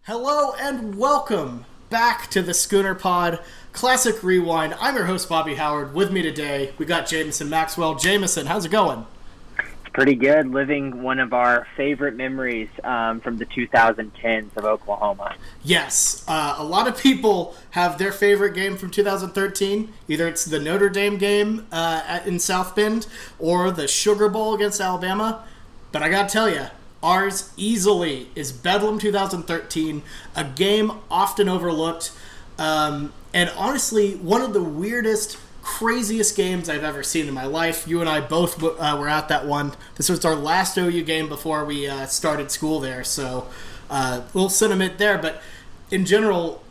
Hello and welcome back to the Schooner Pod Classic Rewind. I'm your host, Bobby Howard. With me today, we got Jamison Maxwell. Jamison, how's it going? It's pretty good. Living one of our favorite memories from the 2010s of Oklahoma. Yes, a lot of people have their favorite game from 2013. Either it's the Notre Dame game in South Bend or the Sugar Bowl against Alabama. But I gotta tell you, ours easily is Bedlam 2013, a game often overlooked, and honestly, one of the weirdest, craziest games I've ever seen in my life. You and I both were at that one. This was our last OU game before we started school there, so a little sentiment there. But in general,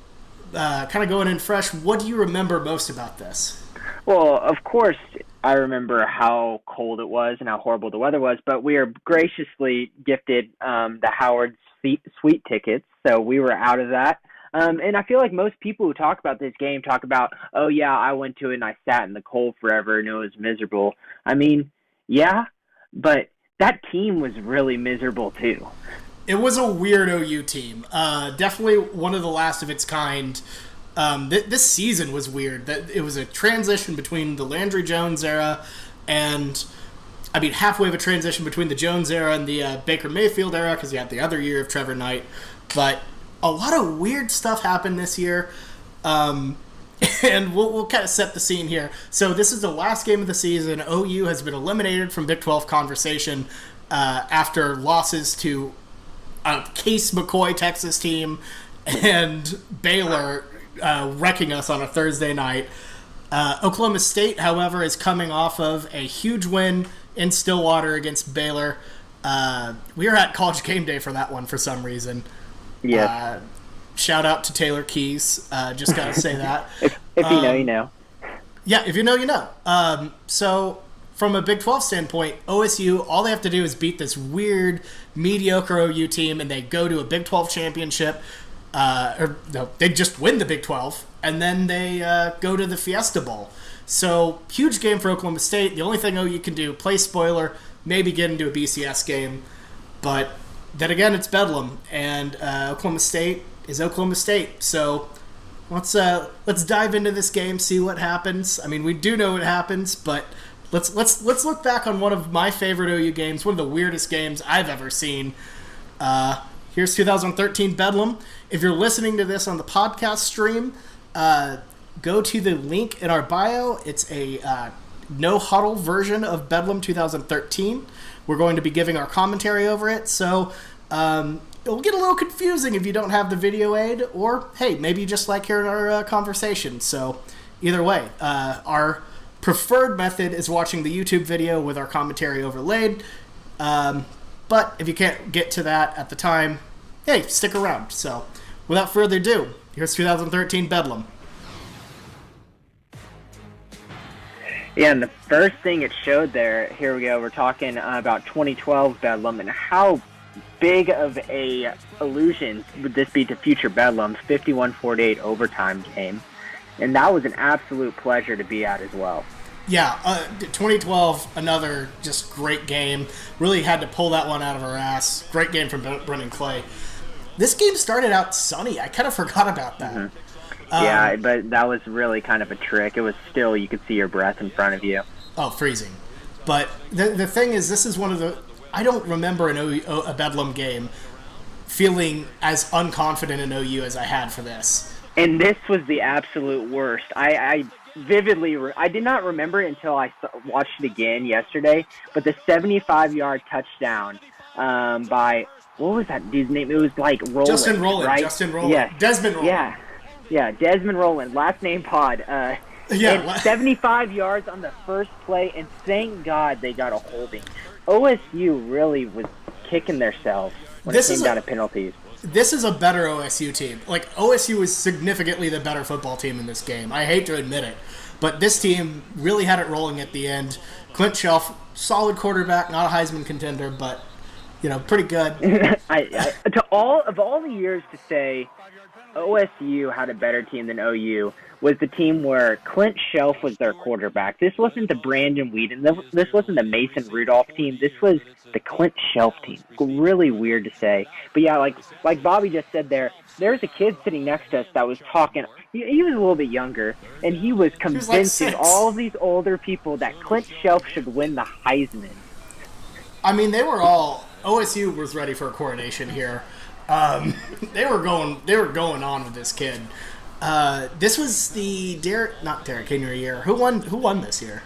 kind of going in fresh, what do you remember most about this? Well, of course, I remember how cold it was and how horrible the weather was, but we are graciously gifted the Howard Suite tickets, so we were out of that. And I feel like most people who talk about this game talk about, oh, yeah, I went to it and I sat in the cold forever and it was miserable. I mean, yeah, but that team was really miserable too. It was a weird OU team. Definitely one of the last of its kind. This season was weird. That it was a transition between the Landry Jones era and, halfway of a transition between the Jones era and the Baker Mayfield era, because you had the other year of Trevor Knight. But a lot of weird stuff happened this year, and we'll kind of set the scene here. So this is the last game of the season. OU has been eliminated from Big 12 conversation after losses to Case McCoy Texas team and Baylor wrecking us on a Thursday night. Oklahoma State, however, is coming off of a huge win in Stillwater against Baylor. We were at College Game Day for that one for some reason. Yeah. Shout out to Taylor Keys. Just gotta say that. if you know, you know. Yeah, if you know, you know. So from a Big 12 standpoint, OSU, all they have to do is beat this weird, mediocre OU team, and they go to a Big 12 championship. They just win the Big 12, and then they go to the Fiesta Bowl. So, huge game for Oklahoma State. The only thing OU can do, play spoiler, maybe get into a BCS game. But then again, it's Bedlam, and Oklahoma State is Oklahoma State. So, let's dive into this game, see what happens. We do know what happens, but let's look back on one of my favorite OU games, one of the weirdest games I've ever seen. Here's 2013 Bedlam. If you're listening to this on the podcast stream, go to the link in our bio. It's a no-huddle version of Bedlam 2013. We're going to be giving our commentary over it, so it'll get a little confusing if you don't have the video aid, or, hey, maybe you just like hearing our conversation. So either way, our preferred method is watching the YouTube video with our commentary overlaid. But if you can't get to that at the time, hey, stick around. So, without further ado, here's 2013 Bedlam. Yeah, and the first thing it showed there, here we go, we're talking about 2012 Bedlam, and how big of a illusion would this be to future Bedlams, 51-48 overtime game. And that was an absolute pleasure to be at as well. Yeah, 2012, another just great game. Really had to pull that one out of our ass. Great game from Brendan Clay. This game started out sunny. I kind of forgot about that. Mm-hmm. Yeah, but that was really kind of a trick. It was still, you could see your breath in front of you. Oh, freezing. But the thing is, this is one of the... I don't remember a Bedlam game feeling as unconfident in OU as I had for this. And this was the absolute worst. I vividly, I did not remember it until I watched it again yesterday, but the 75-yard touchdown by, what was that dude's name? It was like Rowland, Justin Rowland, right? Justin Rowland. Yeah. Desmond Rowland. Yeah, Desmond Rowland, last name Pod. And 75 yards on the first play, and thank God they got a holding. OSU really was kicking themselves when it came down to penalties. This is a better OSU team. Like, OSU was significantly the better football team in this game. I hate to admit it. But this team really had it rolling at the end. Clint Shelf, solid quarterback, not a Heisman contender, but Pretty good. To all the years to say OSU had a better team than OU was the team where Clint Shelf was their quarterback. This wasn't the Brandon Whedon. This wasn't the Mason Rudolph team. This was the Clint Shelf team. It's really weird to say. But yeah, like Bobby just said there was a kid sitting next to us that was talking. He was a little bit younger, and he was convincing all of these older people that Clint Shelf should win the Heisman. I mean, OSU was ready for a coronation here. They were going on with this kid. This was the not Derrick Henry year. Who won this year?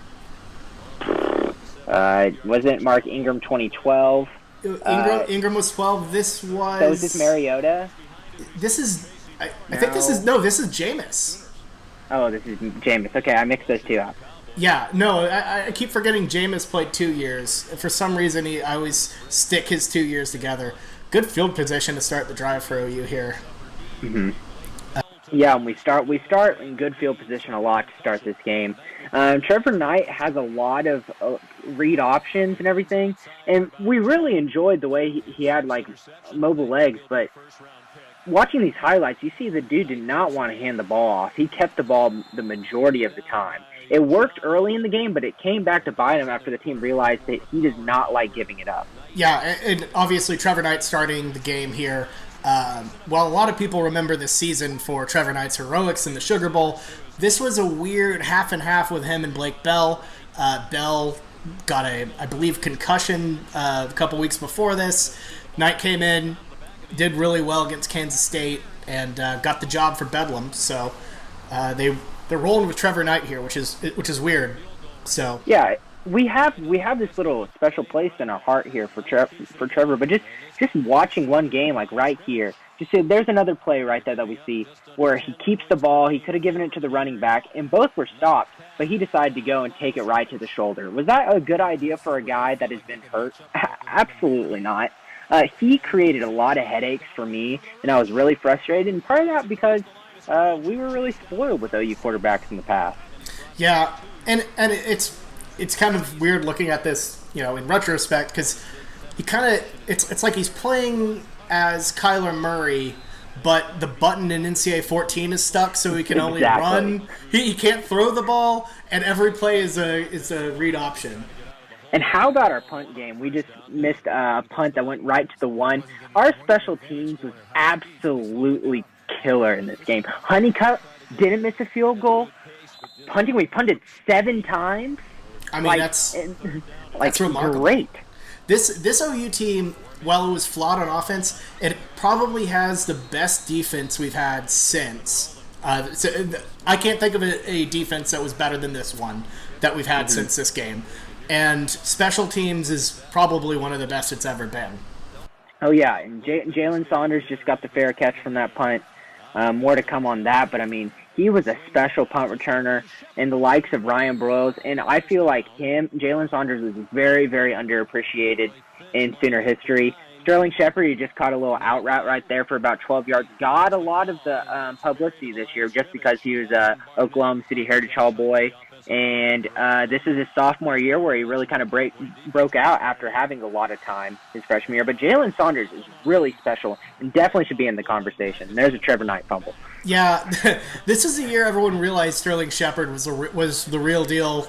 Wasn't Mark Ingram 2012? Ingram was 12. This was. So was this Mariota? This is. I think this is This is Jameis. Oh, this is Jameis. Okay, I mixed those two up. Yeah, no, I keep forgetting Jameis played 2 years. For some reason, I always stick his 2 years together. Good field position to start the drive for OU here. Mm-hmm. Yeah, and we start in good field position a lot to start this game. Trevor Knight has a lot of read options and everything, and we really enjoyed the way he had mobile legs. But watching these highlights, you see the dude did not want to hand the ball off. He kept the ball the majority of the time. It worked early in the game, but it came back to bite him after the team realized that he does not like giving it up. Yeah, and obviously Trevor Knight starting the game here. While a lot of people remember this season for Trevor Knight's heroics in the Sugar Bowl, this was a weird half and half with him and Blake Bell. Bell got I believe, concussion a couple weeks before this. Knight came in, did really well against Kansas State, and got the job for Bedlam. So they're rolling with Trevor Knight here, which is weird. So yeah. We have this little special place in our heart here for Trevor, but just watching one game right here, there's another play right there that we see where he keeps the ball. He could have given it to the running back, and both were stopped, but he decided to go and take it right to the shoulder. Was that a good idea for a guy that has been hurt? Absolutely not. He created a lot of headaches for me, and I was really frustrated, and part of that because we were really spoiled with OU quarterbacks in the past. Yeah, and it's kind of weird looking at this, in retrospect, because it's like he's playing as Kyler Murray, but the button in NCAA 14 is stuck, so he can only run. He can't throw the ball, and every play is a read option. And how about our punt game? We just missed a punt that went right to the one. Our special teams was absolutely killer in this game. Honeycutt didn't miss a field goal. We punted 7 times. I mean, that's remarkable. Great. This OU team, while it was flawed on offense, it probably has the best defense we've had since. I can't think of a defense that was better than this one that we've had since this game. And special teams is probably one of the best it's ever been. Oh, yeah. And Jalen Saunders just got the fair catch from that punt. More to come on that, but I mean, he was a special punt returner, and the likes of Ryan Broyles, and I feel like Jalen Saunders is very, very underappreciated in Sooner history. Sterling Shepard, he just caught a little out route right there for about 12 yards. Got a lot of the publicity this year just because he was a Oklahoma City Heritage Hall boy, and this is his sophomore year where he really kind of broke out after having a lot of time his freshman year. But Jalen Saunders is really special and definitely should be in the conversation. There's a Trevor Knight fumble. Yeah, this is the year everyone realized Sterling Shepard was the real deal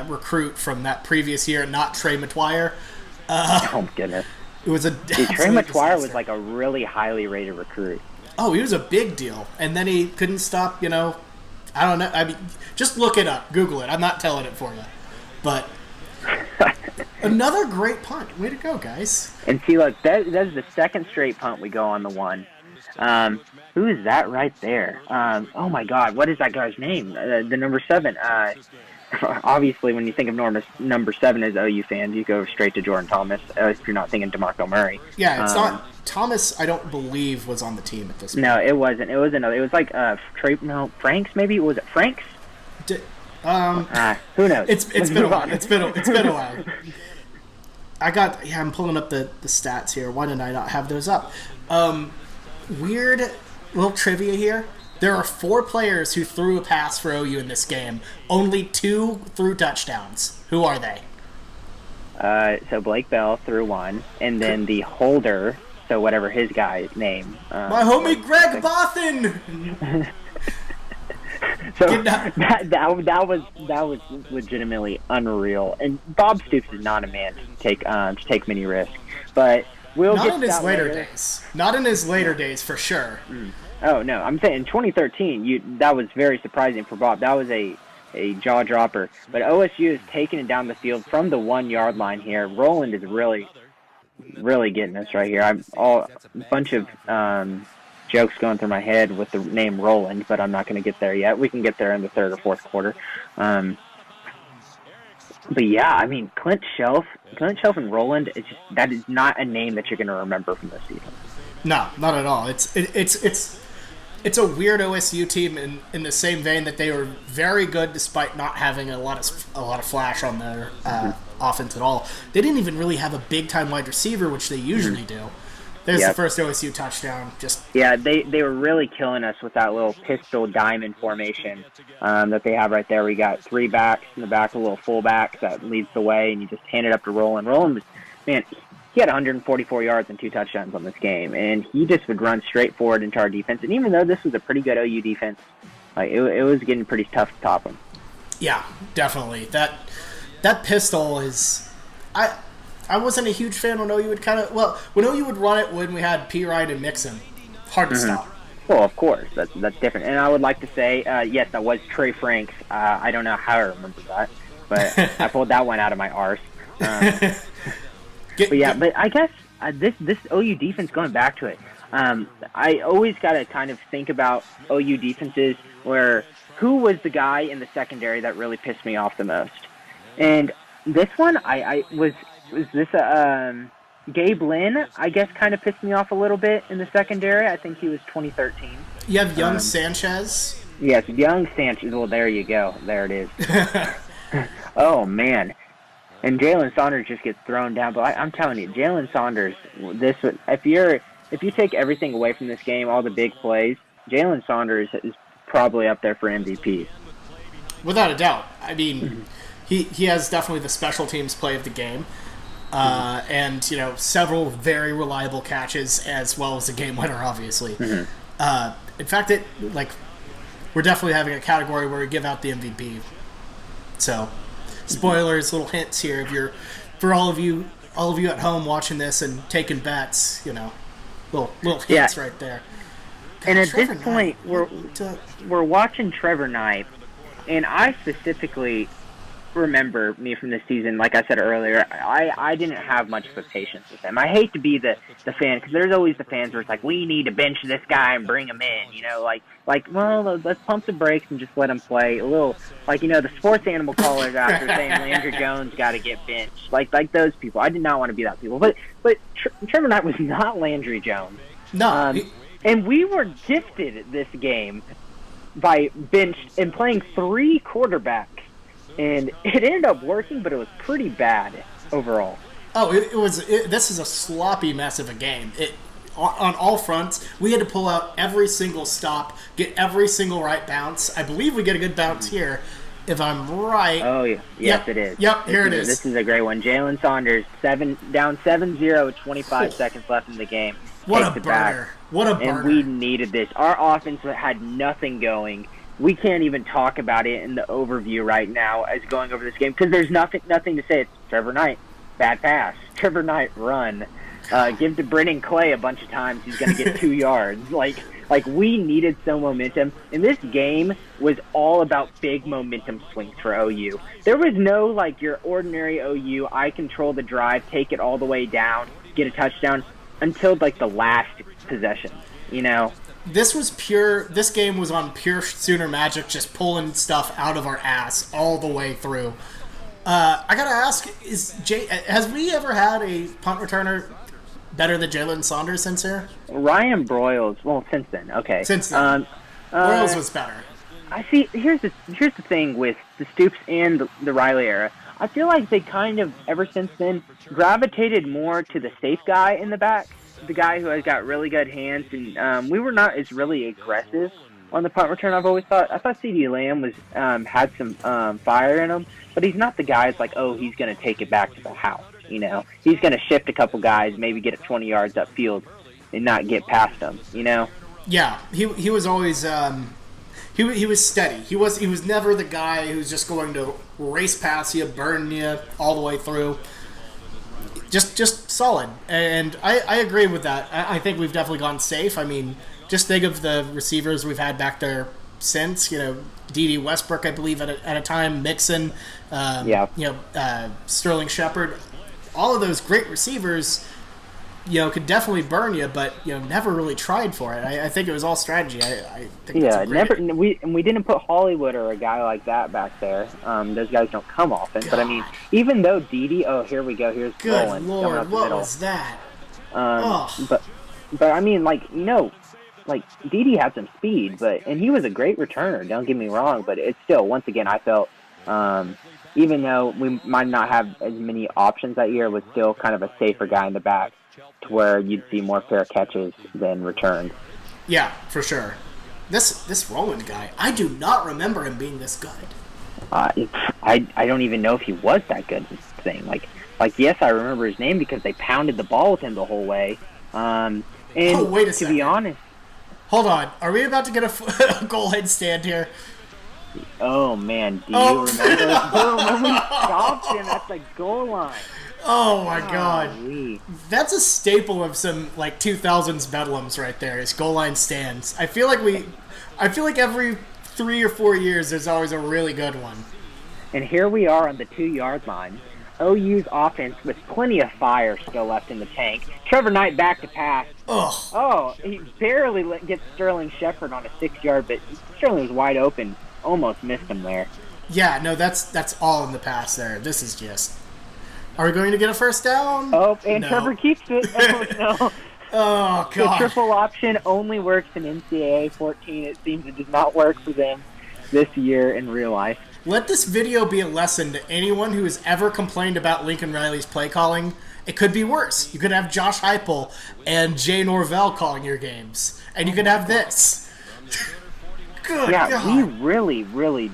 recruit from that previous year, not Trey McGuire. Oh, goodness. It was Trey McGuire was a really highly rated recruit. Oh, he was a big deal. And then he couldn't stop, I don't know. I mean, just look it up. Google it. I'm not telling it for you. But another great punt. Way to go, guys. And see, look, that is the second straight punt we go on the one. Who is that right there? Oh, my God. What is that guy's name? The number 7. Obviously, when you think of number 7 as OU fans, you go straight to Jordan Thomas, if you're not thinking DeMarco Murray. Yeah, it's not. Thomas, I don't believe, was on the team at this point. No, it wasn't. It was another. It was Franks, maybe? Was it Franks? Who knows? It's been a while. It's been a while. I'm pulling up the stats here. Why did I not have those up? Weird little trivia here. There are 4 players who threw a pass for OU in this game. Only 2 threw touchdowns. Who are they? So Blake Bell threw one, and then the holder, so whatever his guy's name. My homie Greg Bothan! So that was legitimately unreal. And Bob Stoops is not a man to take many risks, but we'll not get in to his that later later. days. Not in his later days for sure. Oh no, I'm saying in 2013, that was very surprising for Bob. That was a jaw dropper. But OSU is taking it down the field from the 1 yard line here. Roland is really getting us right here. A bunch of jokes going through my head with the name Roland, but I'm not going to get there yet. We can get there in the third or fourth quarter. But yeah, I mean, Clint Shelf and Roland, that is not a name that you're going to remember from this season. No, not at all. It's a weird OSU team in the same vein that they were very good despite not having a lot of flash on their offense at all. They didn't even really have a big time wide receiver, which they usually do. There's the first OSU touchdown. They were really killing us with that little pistol diamond formation that they have right there. We got 3 backs in the back, a little fullback that leads the way, and you just hand it up to Roland. Roland was, man, he had 144 yards and 2 touchdowns on this game, and he just would run straight forward into our defense. And even though this was a pretty good OU defense, it was getting pretty tough to top them. Yeah, definitely. That pistol is... I wasn't a huge fan when OU would when OU would run it when we had P. Ryan and Mixon. Hard to stop. Well, of course. That's different. And I would like to say, yes, that was Trey Franks. I don't know how I remember that, but I pulled that one out of my arse. But I guess this OU defense, going back to it, I always got to kind of think about OU defenses where who was the guy in the secondary that really pissed me off the most. And this one, was this Gabe Lynn, I guess, kind of pissed me off a little bit in the secondary. I think he was 2013. You have Young Sanchez? Yes, Young Sanchez. Well, there you go. There it is. Oh, man. And Jalen Saunders just gets thrown down. But I'm telling you, Jalen Saunders, if you take everything away from this game, all the big plays, Jalen Saunders is probably up there for MVP. Without a doubt. I mean, he has definitely the special teams play of the game. And, several very reliable catches as well as a game winner, obviously. In fact, we're definitely having a category where we give out the MVP. So, spoilers, little hints here. For all of you at home watching this and taking bets, little hints right there. God, and at Trevor this point, Knight, we're watching Trevor Knight, and I specifically remember me from this season, like I said earlier, I didn't have much of a patience with him. I hate to be the fan, because there's always the fans where it's like, we need to bench this guy and bring him in, well, let's pump the brakes and just let him play. A little, the sports animal callers out there saying Landry Jones got to get benched. Like those people. I did not want to be that people. But Trevor Knight was not Landry Jones. No. And we were gifted this game by benched and playing 3 quarterbacks. And it ended up working, but it was pretty bad overall. Oh, this is a sloppy mess of a game. On all fronts, we had to pull out every single stop, get every single right bounce. I believe we get a good bounce here, if I'm right. Oh, yeah. Yes, it is. Yep, here it is. This is a great one. Jalen Saunders, down 7-0 with 25 seconds left in the game. What a burner. What a burner. And we needed this. Our offense had nothing going. We can't even talk about it in the overview right now as going over this game because there's nothing to say. It's Trevor Knight, bad pass. Trevor Knight, run. Give to Brennan Clay a bunch of times. He's going to get 2 yards. Like we needed some momentum. And this game was all about big momentum swings for OU. There was no, your ordinary OU, I control the drive, take it all the way down, get a touchdown, until, the last possession, This game was on pure Schooner magic, just pulling stuff out of our ass all the way through. I gotta ask, has we ever had a punt returner better than Jalen Saunders since here? Ryan Broyles, since then, okay. Since then. Broyles was better. I see, here's the thing with the Stoops and the Riley era. I feel like they kind of, ever since then, gravitated more to the safe guy in the back. The guy who has got really good hands, and we were not as really aggressive on the punt return. I thought CeeDee Lamb was had some fire in him, but he's not the guy that's like, oh, he's going to take it back to the house. You know, he's going to shift a couple guys, maybe get it 20 yards upfield, and not get past them. You know. Yeah, he was always he was steady. He was never the guy who's just going to race past you, burn you all the way through. Just solid, and I agree with that. I think we've definitely gone safe. I mean, just think of the receivers we've had back there since. You know, D.D. Westbrook, I believe at a time, Mixon, Sterling Shepard, all of those great receivers. You know, could definitely burn you, but you know, never really tried for it. I think it was all strategy. I think never. We didn't put Hollywood or a guy like that back there. Those guys don't come often. God. But I mean, even though Dede, oh, here we go. Here's good Roland Lord, what was that? But I mean, like Dede had some speed, and he was a great returner. Don't get me wrong, but it's still, once again, I felt. Even though we might not have as many options that year, was still kind of a safer guy in the back, to where you'd see more fair catches than returned. Yeah, for sure. This Roland guy, I do not remember him being this good. I don't even know if he was that good. This thing, like yes, I remember his name because they pounded the ball with him the whole way. And wait a second. To be honest, hold on, are we about to get a goal head stand here? Oh man, do you remember when we stopped him at the goal line? Oh my God, that's a staple of some like 2000s bedlams right there. Is goal line stands. I feel like every 3 or 4 years there's always a really good one. And here we are on the 2-yard line. OU's offense with plenty of fire still left in the tank. Trevor Knight back to pass. Ugh. Oh, he barely gets Sterling Shepard on a 6-yard, but Sterling was wide open. Almost missed him there. Yeah, no, that's all in the past there. This is just... Are we going to get a first down? Oh, and no. Trevor keeps it. Oh, no. Oh, God. The triple option only works in NCAA 14. It seems it does not work for them this year in real life. Let this video be a lesson to anyone who has ever complained about Lincoln Riley's play calling. It could be worse. You could have Josh Heupel and Jay Norvell calling your games. And you could have this. Good yeah, God. We really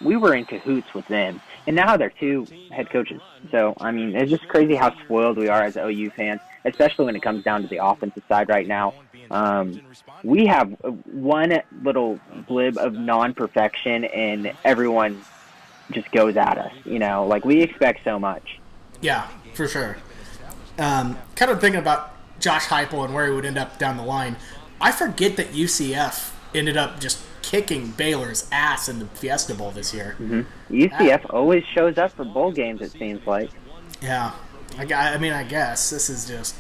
we were in cahoots with them. And now they're 2 head coaches. So, I mean, it's just crazy how spoiled we are as OU fans, especially when it comes down to the offensive side right now. We have one little blib of non-perfection, and everyone just goes at us. You know, like, we expect so much. Yeah, for sure. Kind of thinking about Josh Heupel and where he would end up down the line. I forget that UCF ended up just kicking Baylor's ass in the Fiesta Bowl this year. Mm-hmm. UCF always shows up for bowl games, it seems like. Yeah. I mean, I guess. This is just...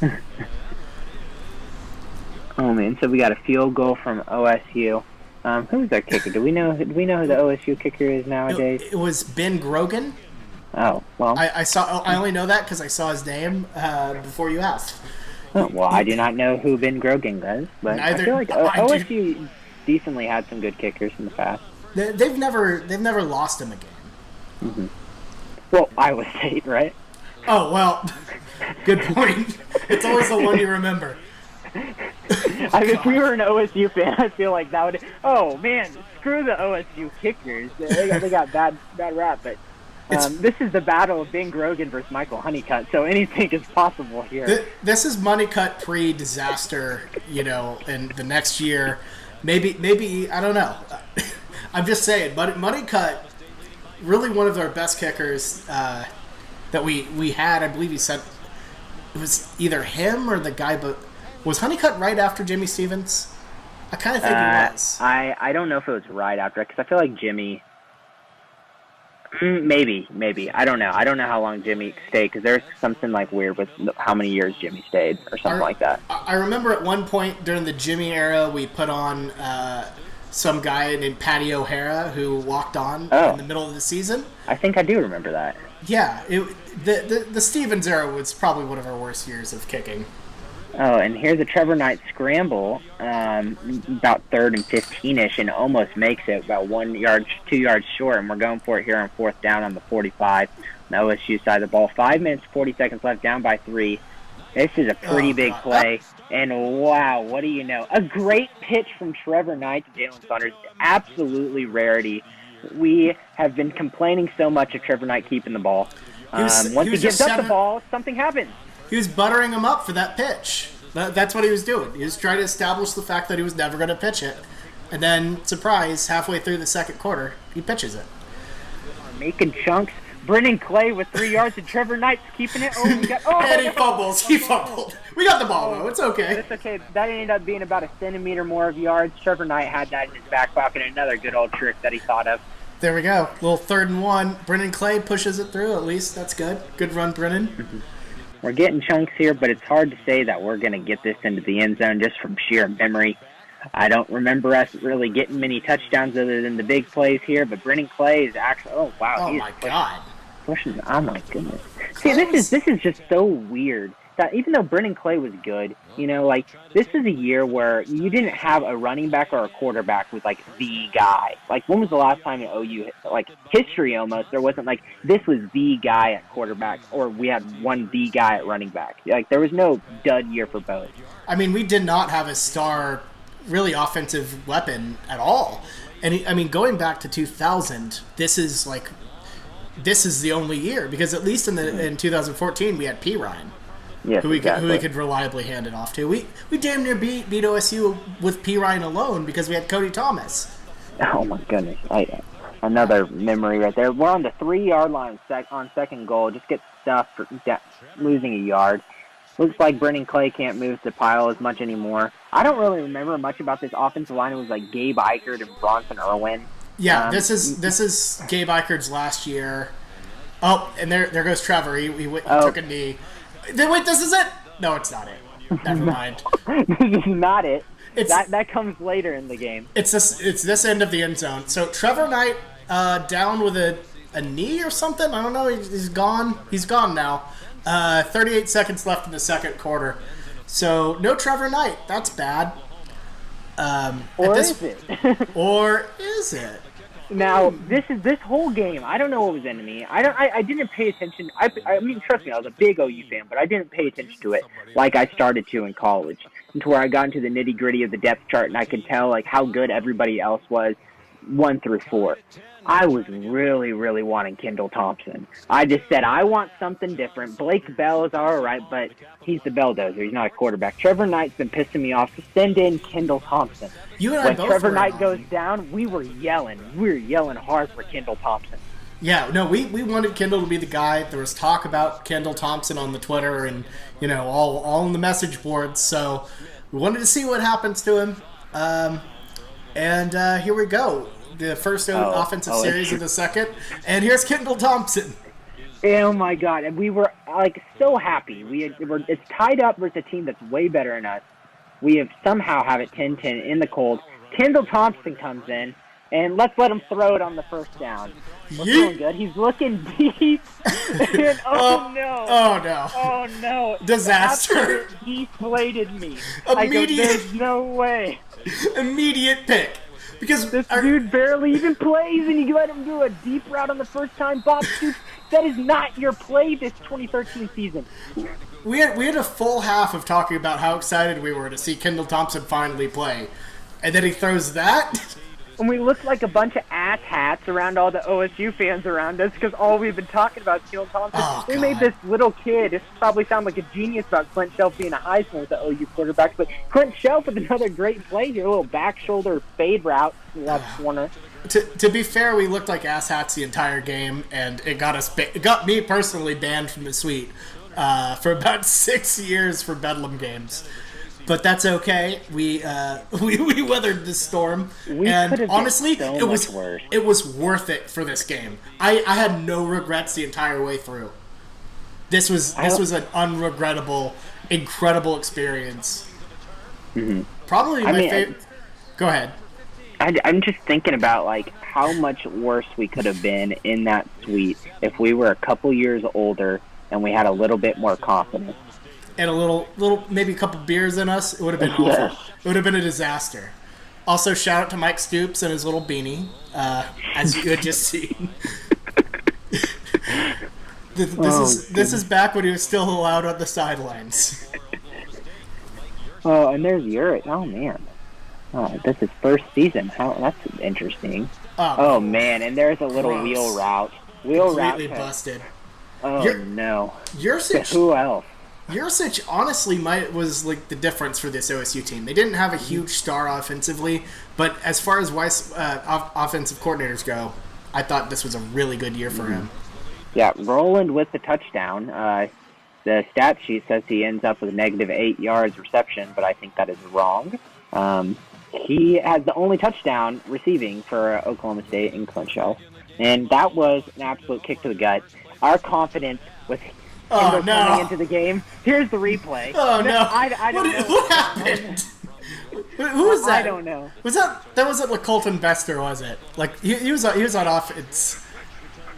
Oh, man. So we got a field goal from OSU. Who's our kicker? Do we know who the OSU kicker is nowadays? It was Ben Grogan. Oh, well. I only know that because I saw his name before you asked. Oh, well, I do not know who Ben Grogan was, but I feel like OSU decently had some good kickers in the past. They've never lost him a game. Mm-hmm. Well, Iowa State, right? Oh, well, good point. It's always the one you remember. If we were an OSU fan, I feel like that would... Oh, man, screw the OSU kickers. They got bad rap, but this is the battle of Ben Grogan versus Michael Honeycutt, so anything is possible here. This is Moneycutt pre-disaster, you know, and the next year... Maybe I don't know. I'm just saying, Moneycutt, really one of our best kickers that we had. I believe he said it was either him or the guy, but was Honeycutt right after Jimmy Stevens? I kind of think he was. I don't know if it was right after, because I feel like Jimmy. Maybe. I don't know. I don't know how long Jimmy stayed, because there's something like weird with how many years Jimmy stayed or something like that. I remember at one point during the Jimmy era, we put on some guy named Patty O'Hara who walked on in the middle of the season. I think I do remember that. Yeah. The Stevens era was probably one of our worst years of kicking. Oh, and here's a Trevor Knight scramble, about 3rd and 15-ish, and almost makes it about 2 yards short, and we're going for it here on 4th down on the 45. On the OSU side of the ball. 5 minutes, 40 seconds left, down by 3. This is a pretty big God. play. And wow, what do you know? A great pitch from Trevor Knight to Jalen Saunders. Absolutely rarity. We have been complaining so much of Trevor Knight keeping the ball. Once he gives up the ball, something happens. He was buttering him up for that pitch. That's what he was doing. He was trying to establish the fact that he was never going to pitch it. And then, surprise, halfway through the second quarter, he pitches it. Making chunks. Brennan Clay with 3 yards, and Trevor Knight's keeping it. And he fumbles. He fumbled. We got the ball, though. It's okay. It's okay. That ended up being about a centimeter more of yards. Trevor Knight had that in his back pocket. Another good old trick that he thought of. There we go. Little 3rd and 1. Brennan Clay pushes it through, at least. That's good. Good run, Brennan. We're getting chunks here, but it's hard to say that we're going to get this into the end zone just from sheer memory. I don't remember us really getting many touchdowns other than the big plays here, but Brennan Clay is actually, oh my God. Oh my goodness. See, this is just so weird that even though Brennan Clay was good, this is a year where you didn't have a running back or a quarterback with like the guy. Like, when was the last time in OU, like history almost, there wasn't like this was the guy at quarterback or we had one the guy at running back. Like, there was no dud year for both. I mean, we did not have a star, really offensive weapon at all. And going back to 2000, this is the only year, because at least in 2014 we had P. Ryan, yes, who we could reliably hand it off to. We damn near beat OSU with P. Ryan alone because we had Cody Thomas. Oh my goodness! Another memory right there. We're on the 3-yard line on second goal. Just get stuffed for losing a yard. Looks like Brennan Clay can't move the pile as much anymore. I don't really remember much about this offensive line. It was like Gabe Eichert and Bronson Irwin. Yeah, this is Gabe Eichert's last year. Oh, and there goes Trevor. He took a knee. Wait, this is it? No, it's not it. Never mind. This is not it. That comes later in the game. It's this end of the end zone. So Trevor Knight down with a knee or something. I don't know. He's gone. He's gone now. 38 seconds left in the second quarter. So no Trevor Knight. That's bad. Is it? Or is it? Now, this whole game, I don't know what was in me. I didn't pay attention. I mean, trust me, I was a big OU fan, but I didn't pay attention to it like I started to in college, to where I got into the nitty-gritty of the depth chart, and I could tell like how good everybody else was 1 through 4. I was really, really wanting Kendall Thompson. I just said, I want something different. Blake Bell is all right, but he's the belldozer. He's not a quarterback. Trevor Knight's been pissing me off. So send in Kendall Thompson. When Trevor Knight goes down, we were yelling. We were yelling hard for Kendall Thompson. Yeah, no, we wanted Kendall to be the guy. There was talk about Kendall Thompson on the Twitter and, all on the message boards. So we wanted to see what happens to him. And here we go. The first offensive series of the second. And here's Kendall Thompson. Oh, my God. And we were, so happy. It's tied up with a team that's way better than us. We have somehow have it 10-10 in the cold. Kendall Thompson comes in, and let's let him throw it on the first down. We're feeling good. He's looking deep. And, oh, no. Oh, no. Disaster. He deflated me. There's no way. Immediate pick. Because this dude barely even plays, and you let him do a deep route on the first time. Bob Stoops, that is not your play this 2013 season. We had a full half of talking about how excited we were to see Kendall Thompson finally play. And then he throws that? And we looked like a bunch of ass hats around all the OSU fans around us because all we've been talking about is Kendall Thompson. We made this little kid. This probably sounds like a genius about Clint Shelf being a Heisman with the OU quarterback, but Clint Shelf with another great play here, a little back shoulder fade route in the left corner. To be fair, we looked like ass hats the entire game, and it got me personally banned from the suite for about 6 years for Bedlam games. But that's okay. We weathered the storm, and honestly, it was worth it for this game. I had no regrets the entire way through. This was an unregrettable, incredible experience. Mm-hmm. Probably my favorite. Go ahead. I'm just thinking about how much worse we could have been in that suite if we were a couple years older and we had a little bit more confidence. And a little, maybe a couple beers in us, it would have been awful. Yes. It would have been a disaster. Also, shout out to Mike Stoops and his little beanie, as you had just seen. This is back when he was still allowed on the sidelines. Oh, and there's Uric. Oh man. Oh, that's his first season. That's interesting. Oh man, and there's a little gross. wheel route. Completely busted. Oh no. Who else? Jurisic honestly was like the difference for this OSU team. They didn't have a huge star offensively, but as far as offensive coordinators go, I thought this was a really good year for him. Yeah, Roland with the touchdown. The stat sheet says he ends up with -8 yards reception, but I think that is wrong. He has the only touchdown receiving for Oklahoma State in Clinchell, and that was an absolute kick to the gut. Our confidence was coming into the game. Here's the replay. Oh no! I don't know what happened. Who was that? I don't know. That wasn't like Colton Bester, was it? Like he was on offense.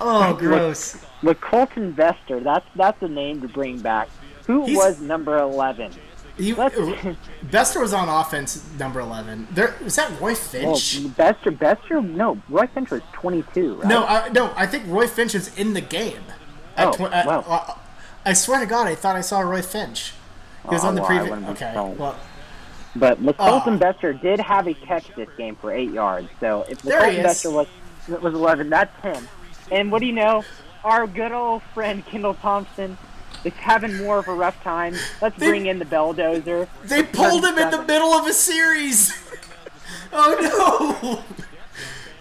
Oh, gross. With Colton Bester, that's a name to bring back. Who was number 11? Bester was on offense, number 11. Was that Roy Finch? Well, Bester. No, Roy Finch was 22. Right? No, I think Roy Finch is in the game. Wow. I swear to God, I thought I saw Roy Finch. He was on the previous. Okay, well. But McColton Bester did have a catch this game for 8 yards. So if McColton Bester was 11, that's him. And what do you know? Our good old friend Kendall Thompson is having more of a rough time. Let's bring in the Belldozer. They pulled him in the middle of a series. Oh,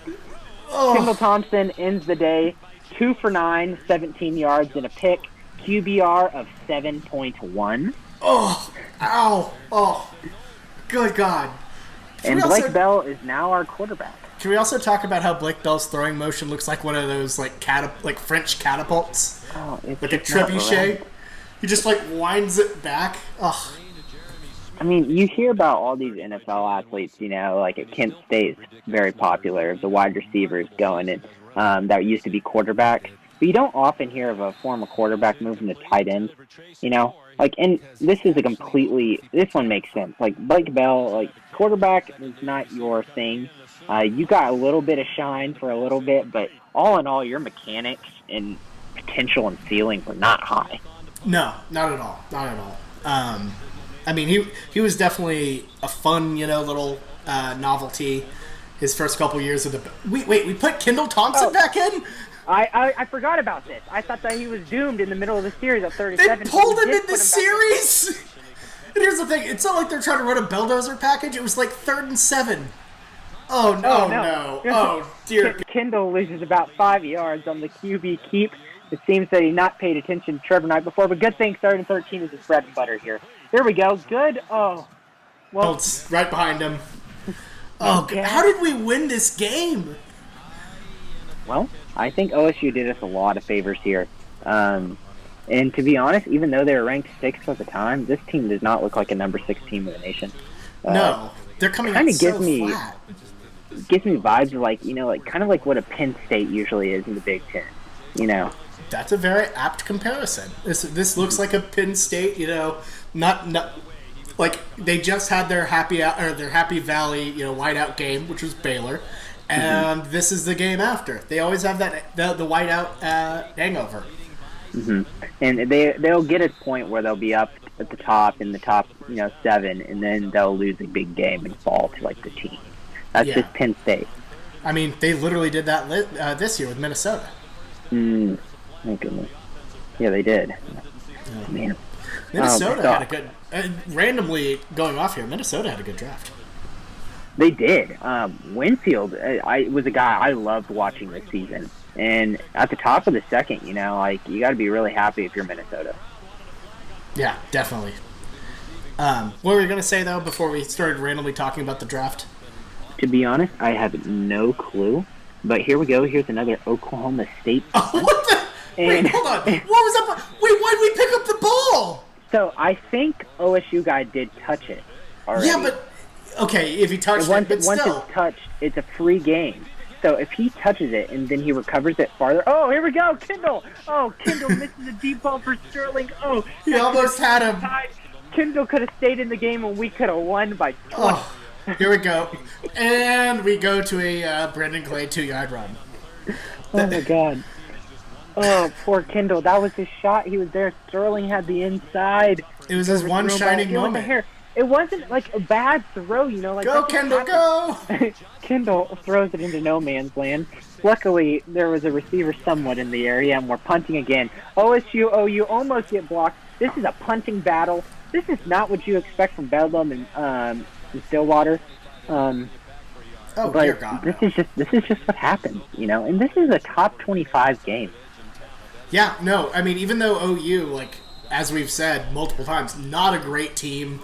no. Kendall Thompson ends the day 2 for 9, 17 yards and a pick. QBR of 7.1. Oh, ow. Oh, good God. And Blake Bell is now our quarterback. Can we also talk about how Blake Bell's throwing motion looks like one of those like French catapults? Oh, it's like a trebuchet. He just like winds it back. Ugh. I mean, you hear about all these NFL athletes, like at Kent State, very popular, the wide receivers going in that used to be quarterbacks. But you don't often hear of a former quarterback moving to tight end, and this is this one makes sense. Like Blake Bell, quarterback is not your thing. You got a little bit of shine for a little bit, but all in all, your mechanics and potential and ceiling were not high. No, not at all. Not at all. I mean, he was definitely a fun, little novelty. His first couple years of the we put Kendall Thompson back in. I forgot about this. I thought that he was doomed in the middle of the series at 37. They pulled him in the series. And here's the thing: it's not like they're trying to run a Belldozer package. It was like 3rd and 7. Oh no! Oh dear. Kendall loses about 5 yards on the QB keep. It seems that he not paid attention to Trevor Knight before, but good thing 3rd and 13 is his bread and butter here. Here we go. Good. Oh. Well, it's right behind him. Oh, God. How did we win this game? Well, I think OSU did us a lot of favors here. And to be honest, even though they were ranked 6th at the time, this team does not look like a number 6 team in the nation. No, they're coming out so flat. Gives me vibes of kind of like what a Penn State usually is in the Big Ten. That's a very apt comparison. This looks like a Penn State, not like they just had their Happy Valley, whiteout game, which was Baylor, and this is the game after. They always have the whiteout hangover. Mm-hmm. And they'll get a point where they'll be up at the top in the top 7, and then they'll lose a big game and fall to the team. That's just Penn State. I mean, they literally did that this year with Minnesota. My goodness. Yeah, they did. Oh, man. Minnesota had a good... randomly going off here, Minnesota had a good draft. They did. Winfield was a guy I loved watching this season. And at the top of the second, you got to be really happy if you're Minnesota. Yeah, definitely. What were you going to say, though, before we started randomly talking about the draft? To be honest, I have no clue. But here we go. Here's another Oklahoma State. Oh, what the? Wait, hold on. What was up? Wait, why did we pick up the ball? So I think OSU guy did touch it already. Yeah, but okay, if he touched it, but once still. It's touched, it's a free game. So if he touches it and then he recovers it farther, oh, here we go, Kendall. Oh, Kendall misses a deep ball for Sterling. Oh, he almost had him. Kendall could have stayed in the game and we could have won by 20. Oh, here we go, and we go to a Brendan Clay 2-yard run. Oh my God. Oh, poor Kendall. That was his shot. He was there. Sterling had the inside. It was his one shining moment. It wasn't like a bad throw, Like go, Kendall, go! Kendall throws it into no man's land. Luckily, there was a receiver somewhat in the area, and we're punting again. OSU, OU almost get blocked. This is a punting battle. This is not what you expect from Bedlam and Stillwater. Dear God. This is just what happens, And this is a top 25 game. Yeah, no, I mean, even though OU, like, as we've said multiple times, not a great team,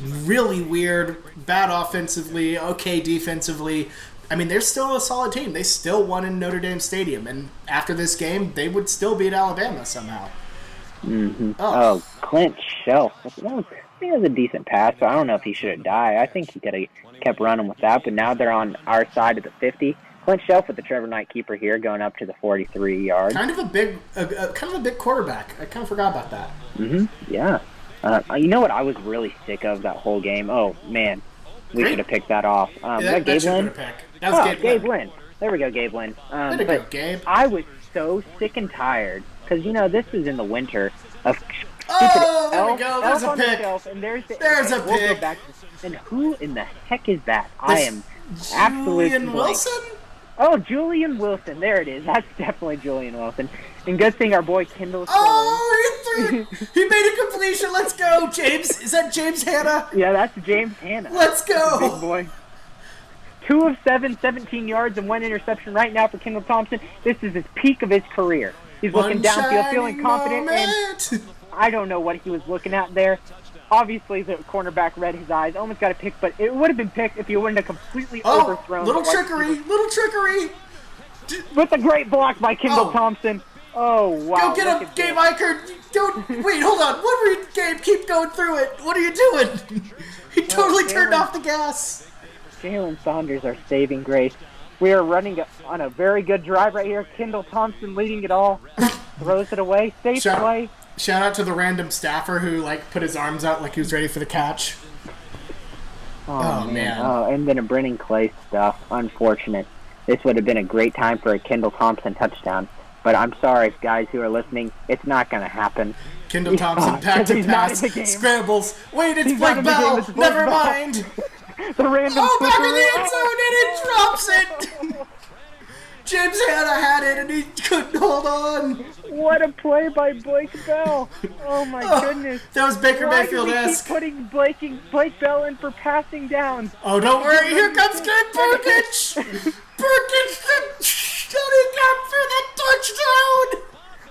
really weird, bad offensively, okay defensively, I mean, they're still a solid team. They still won in Notre Dame Stadium, and after this game, they would still beat Alabama somehow. Mm-hmm. Oh, Clint Shelf. I think that was a decent pass, so I don't know if he should have died. I think he could have kept running with that, but now they're on our side of the 50. Clint Shelf with the Trevor Knight keeper here, going up to the 43 yards. Kind of a big quarterback. I kind of forgot about that. Mm-hmm. Yeah. You know what I was really sick of that whole game? Oh man, we should have picked that off. That Gabe Lynn? That was Gabe Lynn. There we go, Gabe Lynn. Way to go, Gabe. I was so sick and tired because this is in the winter of. There we go. There's a pick. There's a pick. And who in the heck is that? I am absolutely Julian Wilson? Oh, Julian Wilson. There it is. That's definitely Julian Wilson. And good thing our boy Kendall. He made a completion. Let's go, James. Is that James Hanna? Yeah, that's James Hanna. Let's go. Big boy. 2 of 7, 17 yards, and 1 interception right now for Kendall Thompson. This is his peak of his career. He's looking downfield, feeling confident, and I don't know what he was looking at there. Obviously, the cornerback read his eyes, almost got a pick, but it would have been picked if he wouldn't have completely overthrown. Little trickery. With a great block by Kendall Thompson. Oh, wow. Go get him, Gabe Eichert. Wait, hold on. Gabe, keep going through it. What are you doing? He totally turned off the gas. Jalen Saunders, our saving grace. We are running on a very good drive right here. Kendall Thompson leading it all. Throws it away. Safe play. Shout out to the random staffer who put his arms out like he was ready for the catch. Oh man. Oh, and then a Brennan Clay stuff. Unfortunate. This would have been a great time for a Kendall Thompson touchdown. But I'm sorry, guys who are listening, it's not going to happen. Kendall Thompson back to pass, scrambles. Wait, it's Blake Bell. Never mind. The random back in the end zone, and it drops it. James Hanna had it, and he couldn't hold on. What a play by Blake Bell. Oh, my goodness. That was Baker Mayfield-esque. Why do we keep putting Blake Bell in for passing downs? Oh, don't worry. Here comes Greg Burkich. Shutting up for the touchdown.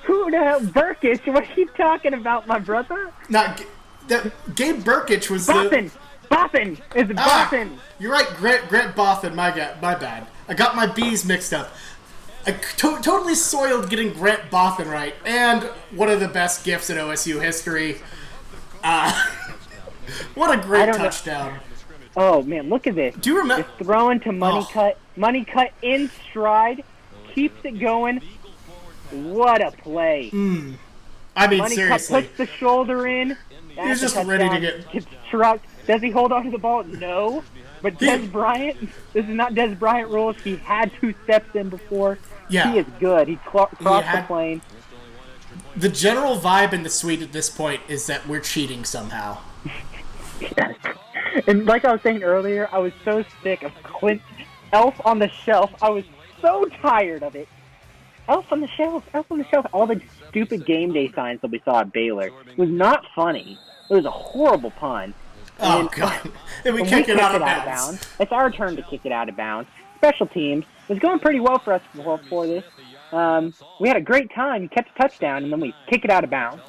Who the hell? Burkich? What are you talking about, my brother? Gabe Burkich was Boffin! It's Boffin! You're right, Grant Boffin. My bad. I got my B's mixed up. I totally soiled getting Grant Boffin right. And one of the best gifts in OSU history. What a great touchdown. Oh, man, look at this. Do you remember? Just throwing to Money Cut. Money Cut in stride. Keeps it going. What a play. I mean, Money seriously. Cut puts the shoulder in. He's just ready to gets struck. Does he hold on to the ball? No. But Des Bryant, this is not Des Bryant rules. He had 2 steps in before. Yeah. He is good. He crossed the plane. The general vibe in the suite at this point is that we're cheating somehow. Yes. And like I was saying earlier, I was so sick of Clint Elf on the Shelf. I was so tired of it. Elf on the Shelf. All the stupid game day signs that we saw at Baylor. It was not funny. It was a horrible pun. Oh, God. And we kick it out of bounds. It's our turn to kick it out of bounds. Special teams was going pretty well for us before this. We had a great time. We kept a touchdown, and then we kick it out of bounds.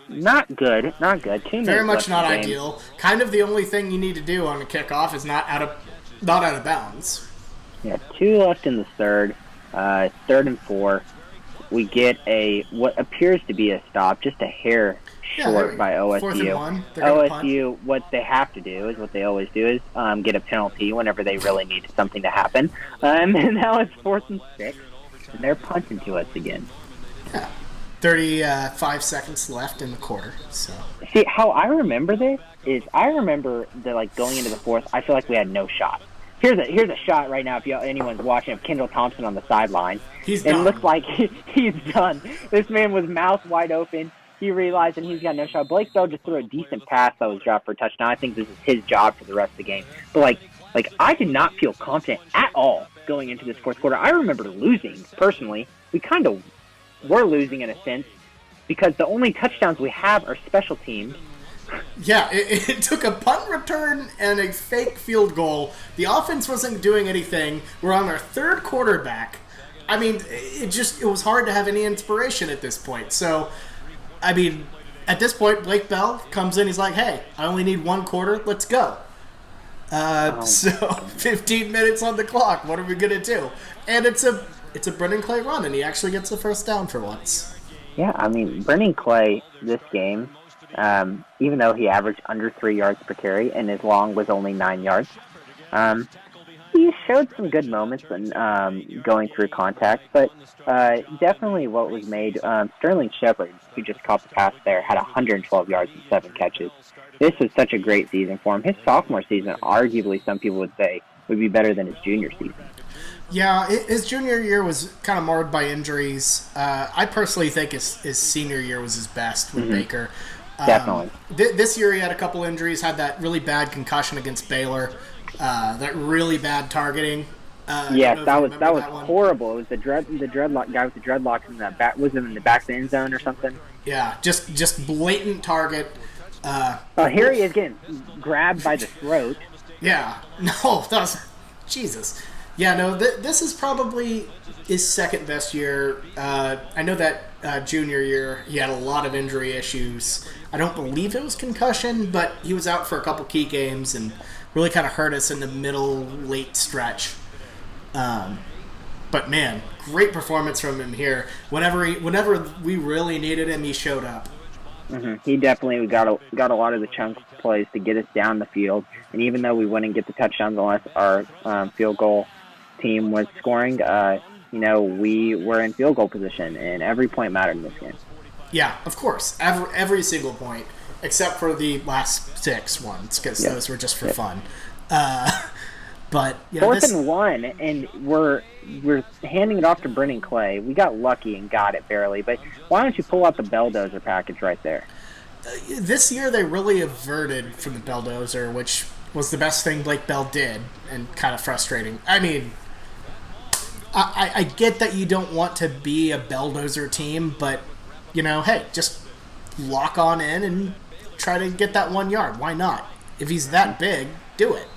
Not good. 2 minutes Very much left not in the game. ideal. Kind of the only thing you need to do on a kickoff is not out of bounds. Yeah, 2 left in the third. 3rd and 4. We get what appears to be a stop, just a hair short by OSU. 4th and 1. OSU, what they have to do is what they always do is get a penalty whenever they really need something to happen. And now it's 4th and 6, and they're punting to us again. Yeah. 35 seconds left in the quarter. So see how I remember this is I remember that going into the 4th, I feel like we had no shot. Here's a shot right now if anyone's watching of Kendall Thompson on the sideline. He's done. It looks like he's done. This man was mouth wide open. He realized, and he's got no shot. Blake Bell just threw a decent pass that was dropped for a touchdown. I think this is his job for the rest of the game. But, like I did not feel confident at all going into this fourth quarter. I remember losing, personally. We kind of were losing in a sense because the only touchdowns we have are special teams. Yeah, it took a punt return and a fake field goal. The offense wasn't doing anything. We're on our third quarterback. I mean, it was hard to have any inspiration at this point. So, I mean, at this point, Blake Bell comes in. He's like, hey, I only need one quarter. Let's go. So 15 minutes on the clock. What are we going to do? And it's a Brennan Clay run, and he actually gets the first down for once. Yeah, I mean, Brennan Clay this game, even though he averaged under 3 yards per carry and his long was only 9 yards, he showed some good moments when going through contact, but definitely what was made, Sterling Shepard, who just caught the pass there, had 112 yards and 7 catches. This was such a great season for him. His sophomore season, arguably, some people would say, would be better than his junior season. Yeah, his junior year was kind of marred by injuries. I personally think his senior year was his best with Baker. Definitely. This year he had a couple injuries, had that really bad concussion against Baylor, that really bad targeting. Yes, that was horrible. It was the dreadlock guy with the dreadlocks in the back. Was it in the back of the end zone or something? Yeah, just blatant target. Here he is getting grabbed by the throat. Yeah, no, that was Jesus. Yeah, no, this is probably his second best year. I know that junior year he had a lot of injury issues. I don't believe it was concussion, but he was out for a couple key games and really kind of hurt us in the late stretch. But man, great performance from him here. Whenever we really needed him, he showed up. Mm-hmm. He definitely got a lot of the chunk plays to get us down the field. And even though we wouldn't get the touchdowns unless our field goal team was scoring, we were in field goal position, and every point mattered in this game. Yeah, of course. Every single point, except for the last 6 ones, because those were just for fun. But fourth and 1, and we're handing it off to Brennan Clay. We got lucky and got it barely, but why don't you pull out the Belldozer package right there? This year they really averted from the Belldozer, which was the best thing Blake Bell did, and kind of frustrating. I mean, I get that you don't want to be a Belldozer team, but, hey, just lock on in and try to get that 1 yard. Why not? If he's that big, do it.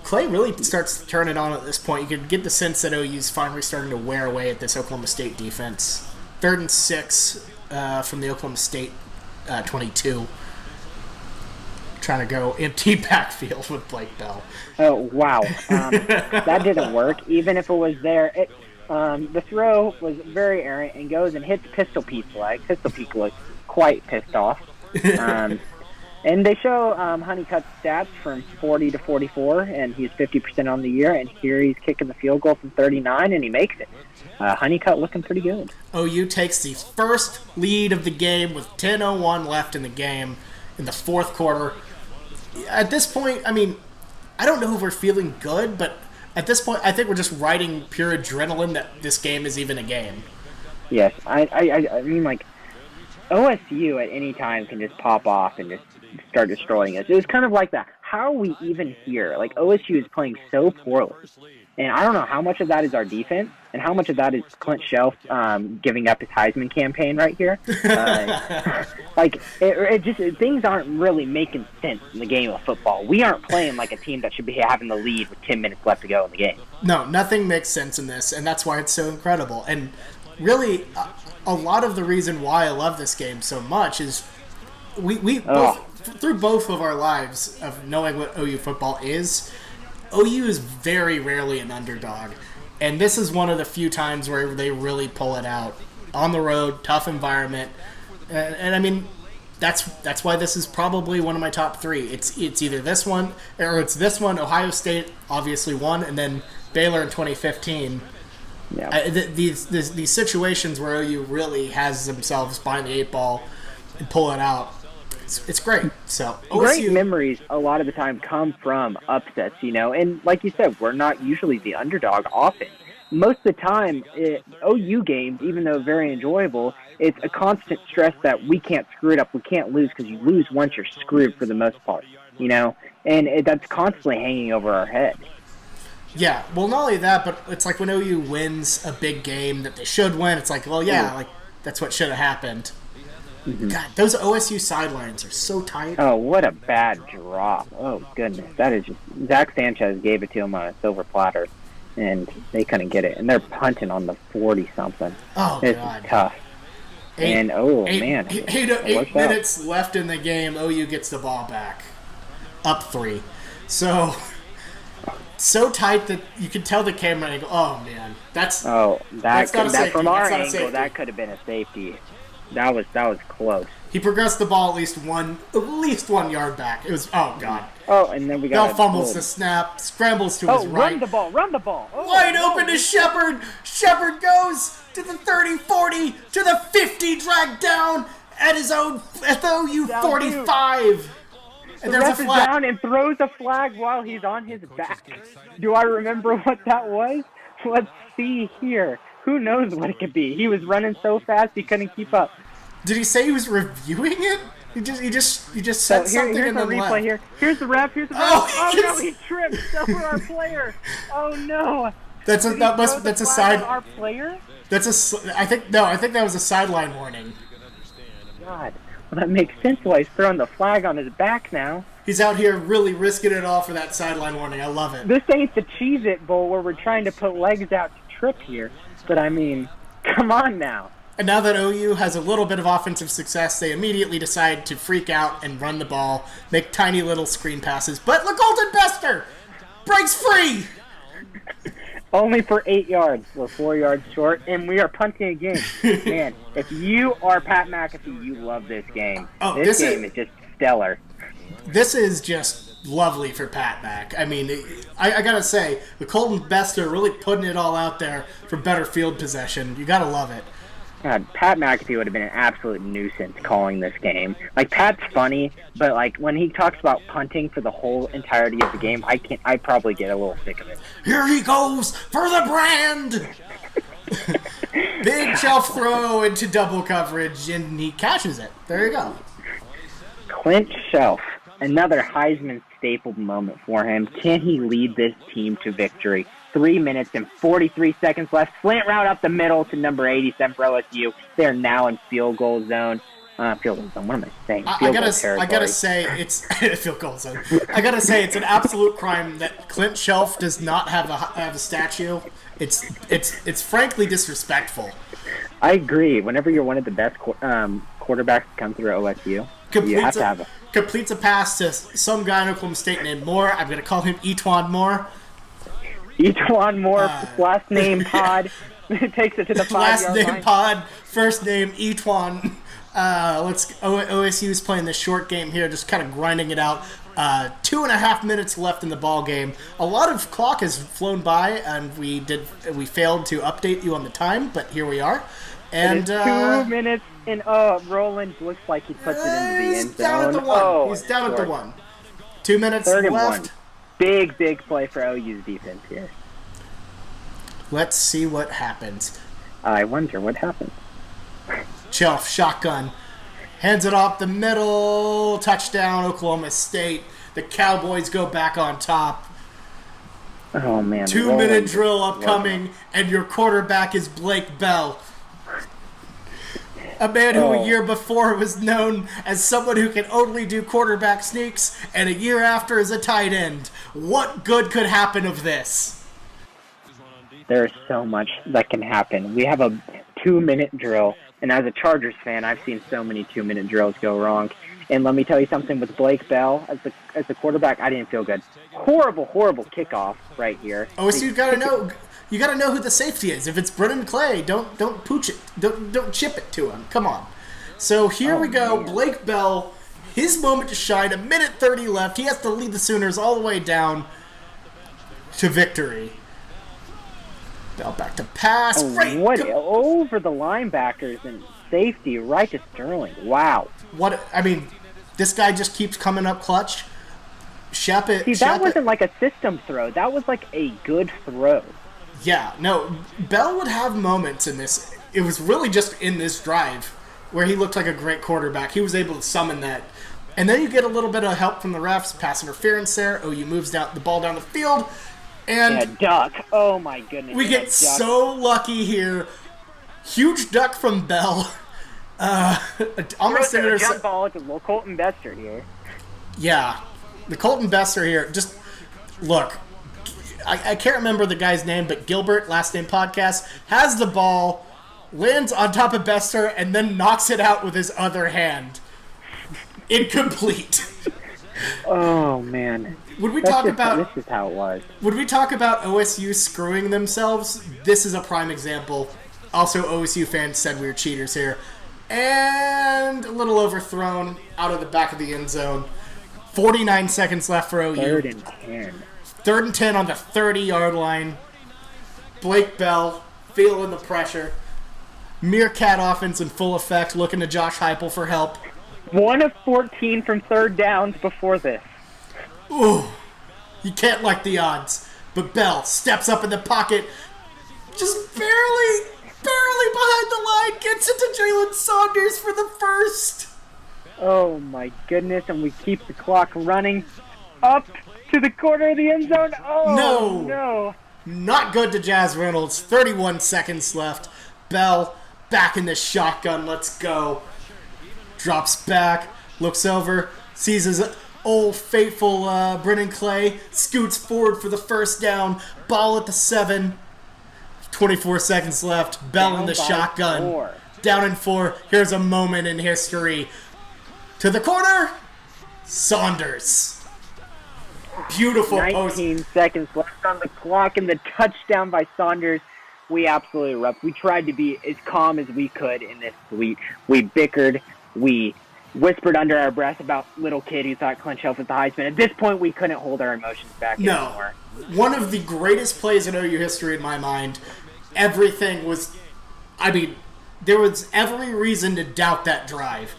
Clay really starts to turn it on at this point. You could get the sense that OU's finally starting to wear away at this Oklahoma State defense. 3rd and 6 from the Oklahoma State 22. Trying to go empty backfield with Blake Bell. Oh, wow. That didn't work. Even if it was there, the throw was very errant and goes and hits Pistol Pete's leg. Pistol Pete looks quite pissed off. And they show Honeycutt's stats from 40 to 44, and he's 50% on the year, and here he's kicking the field goal from 39, and he makes it. Honeycutt looking pretty good. OU takes the first lead of the game with 10:01 left in the game in the fourth quarter. At this point, I mean, I don't know if we're feeling good, but at this point, I think we're just riding pure adrenaline that this game is even a game. Yes, I mean, like, OSU at any time can just pop off and just start destroying us. It was kind of like that. How are we even here? Like, OSU is playing so poorly. And I don't know how much of that is our defense and how much of that is Clint Shelf giving up his Heisman campaign right here. Things aren't really making sense in the game of football. We aren't playing like a team that should be having the lead with 10 minutes left to go in the game. No, nothing makes sense in this, and that's why it's so incredible. And really, a lot of the reason why I love this game so much is we both, through both of our lives of knowing what OU football is, OU is very rarely an underdog. And this is one of the few times where they really pull it out. On the road, tough environment. And I mean, that's why this is probably one of my top 3. It's either this one, or it's this one, Ohio State obviously won, and then Baylor in 2015. Yeah. These situations where OU really has themselves behind the 8 ball and pull it out. It's great. So Great OSU, memories a lot of the time come from upsets, and like you said, we're not usually the underdog often. Most of the time, OU games, even though very enjoyable, it's a constant stress that we can't screw it up, we can't lose, because you lose once you're screwed for the most part, and that's constantly hanging over our head. Yeah, well, not only that, but it's like when OU wins a big game that they should win, it's like, well, yeah, like that's what should have happened. Mm-hmm. God, those OSU sidelines are so tight. Oh, what a bad drop. Oh, goodness. That is just... Zach Sanchez gave it to him on a silver platter, and they couldn't get it. And they're punting on the 40-something. Oh, this God. Is tough. Man. Eight minutes left in the game, OU gets the ball back. Up 3. So tight that you can tell the camera and go, oh, man. From our angle, that could have been a safety. That was close. He progressed the ball at least 1 yard back. It was, oh, God. Oh, and then we got... Bell fumbles the snap, scrambles to his right. Run the ball. Oh, wide open to Shepard. Shepard goes to the 30, 40, to the 50, dragged down at his own, at the OU 45. And the ref is down and throws a flag while he's on his back. Do I remember what that was? Let's see here. Who knows what it could be? He was running so fast he couldn't keep up. Did he say he was reviewing it? He just said something here's and the then replay left. Here. Here's the ref. Oh no, he tripped over our player. Oh no. That's a side. Our player. I think that was a sideline warning. God, well that makes sense why he's throwing the flag on his back now. He's out here really risking it all for that sideline warning. I love it. This ain't the Cheez-It Bowl where we're trying to put legs out to trip here. But I mean, come on now. And now that OU has a little bit of offensive success, they immediately decide to freak out and run the ball, make tiny little screen passes. But Golden Bester breaks free! Only for 8 yards. We're 4 yards short, and we are punting again. Man, if you are Pat McAfee, you love this game. Oh, this game is just stellar. This is just lovely for Pat Mac. I mean, I gotta say, the Colton Bester really putting it all out there for better field possession. You gotta love it. God, Pat McAfee would have been an absolute nuisance calling this game. Like, Pat's funny, but like when he talks about punting for the whole entirety of the game, I'd probably get a little sick of it. Here he goes for the brand. Big shelf throw into double coverage, and he catches it. There you go. Clint Shelf, another Heisman staple moment for him. Can he lead this team to victory? 3 minutes and 43 seconds left. Slant route up the middle to number 87 for OSU. They're now in field goal zone. Field goal zone. What am I saying? I gotta say it's field goal zone. I gotta say it's an absolute crime that Clint Shelf does not have a statue. It's frankly disrespectful. I agree. Whenever you're one of the best quarterbacks to come through OSU, you have to have a... Completes a pass to some guy in Oklahoma State named Moore. I'm gonna call him Etwan Moore. Etwan Moore, last name Pod, takes it to the 5-yard line. Last name Pod, first name Etwan. OSU's playing this short game here, just kind of grinding it out. 2.5 minutes left in the ball game. A lot of clock has flown by, and we failed to update you on the time, but here we are. And 2 minutes, and Roland looks like he puts it into the end zone. He's down at the one. He's down at the 1. 2 minutes left. Big play for OU's defense here. Let's see what happens. I wonder what happens. Shelf, shotgun. Hands it off the middle. Touchdown, Oklahoma State. The Cowboys go back on top. Oh, man. 2-minute drill upcoming, and your quarterback is Blake Bell. A man who a year before was known as someone who can only do quarterback sneaks, and a year after is a tight end. What good could happen of this? There's so much that can happen. We have a 2-minute drill, and as a Chargers fan, I've seen so many 2-minute drills go wrong. And let me tell you something, with Blake Bell as the quarterback, I didn't feel good. Horrible kickoff right here. Oh, so you gotta know who the safety is. If it's Brennan Clay, don't pooch it. Don't chip it to him. Come on. So here we go. Man. Blake Bell, his moment to shine. 1:30 left. He has to lead the Sooners all the way down to victory. Bell back to pass. Over the linebackers and safety right to Sterling. Wow. This guy just keeps coming up clutch. See, that wasn't like a system throw. That was like a good throw. Yeah, no, Bell would have moments in this. It was really just in this drive where he looked like a great quarterback. He was able to summon that. And then you get a little bit of help from the refs, pass interference there. OU moves the ball down the field. And duck. Oh, my goodness. We get so lucky here. Huge duck from Bell. Almost a jump ball to little Colton Bester here. Yeah. The Colton Bester here. Just, look. I can't remember the guy's name, but Gilbert, Last Name Podcast, has the ball, lands on top of Bester, and then knocks it out with his other hand. Incomplete. Oh, man. This is how it was. Would we talk about OSU screwing themselves? This is a prime example. Also, OSU fans said we were cheaters here. And a little overthrown out of the back of the end zone. 49 seconds left for OU. 3rd and 10. 3rd and 10 on the 30-yard line. Blake Bell feeling the pressure. Meerkat offense in full effect, looking to Josh Heupel for help. 1 of 14 from 3rd downs before this. Ooh, you can't like the odds. But Bell steps up in the pocket, just barely behind the line, gets it to Jalen Saunders for the first. Oh my goodness, and we keep the clock running up to the corner of the end zone. Oh, no. Not good to Jazz Reynolds. 31 seconds left. Bell back in the shotgun. Let's go. Drops back. Looks over. Sees his old faithful Brennan Clay. Scoots forward for the first down. Ball at the 7. 24 seconds left. Bell in the shotgun. 4. Down in 4. Here's a moment in history. To the corner. Saunders. Beautiful 19 seconds left on the clock, and the touchdown by Saunders. We absolutely erupted. We tried to be as calm as we could in this. We bickered. We whispered under our breath about little kid who thought Clint Shelf was the Heisman. At this point, we couldn't hold our emotions back anymore. One of the greatest plays in OU history in my mind. Everything was... there was every reason to doubt that drive.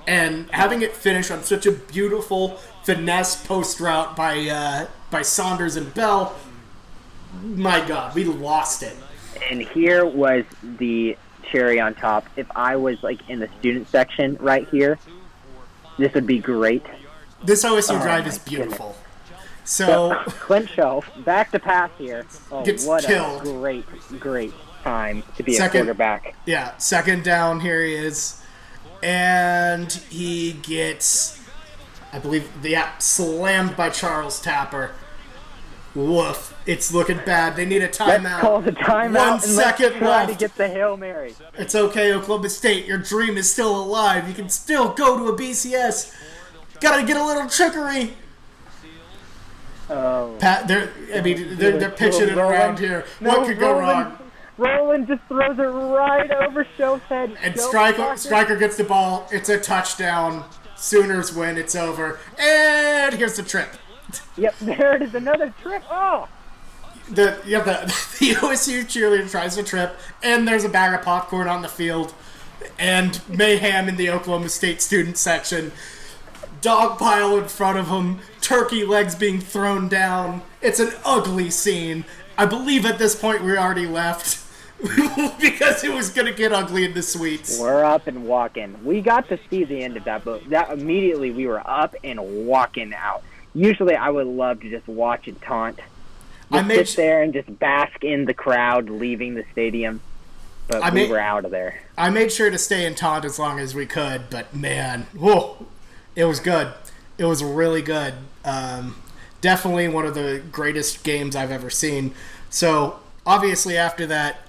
And having it finish on such a beautiful finesse post route by Saunders and Bell, my God, we lost it. And here was the cherry on top. If I was in the student section right here, this would be great. This OSU drive is beautiful. So Clint Shelf back to pass here. Gets what killed. A great time to be a quarterback. Yeah, 2nd down. Here he is. And he gets, I believe, slammed by Charles Tapper. Woof. It's looking bad. They need a timeout. Let's call the timeout. 1 second try left. To get the Hail Mary. It's okay, Oklahoma State. Your dream is still alive. You can still go to a BCS. Gotta get a little trickery. Oh. They're pitching it around here. What could go wrong? Roland just throws it right over Shelf's head. And Stryker gets the ball. It's a touchdown. Sooners win. It's over. And here's the trip. Yep, there it is. Another trip. Oh! The OSU cheerleader tries to trip, and there's a bag of popcorn on the field, and mayhem in the Oklahoma State student section. Dog pile in front of him. Turkey legs being thrown down. It's an ugly scene. I believe at this point we already left. Because it was going to get ugly in the suites. We're up and walking. We got to see the end of that, but that immediately we were up and walking out. Usually I would love to just watch and taunt. Sit there and just bask in the crowd leaving the stadium. But we were out of there. I made sure to stay in taunt as long as we could, but man, whoa, it was good. It was really good. Definitely one of the greatest games I've ever seen. So obviously after that,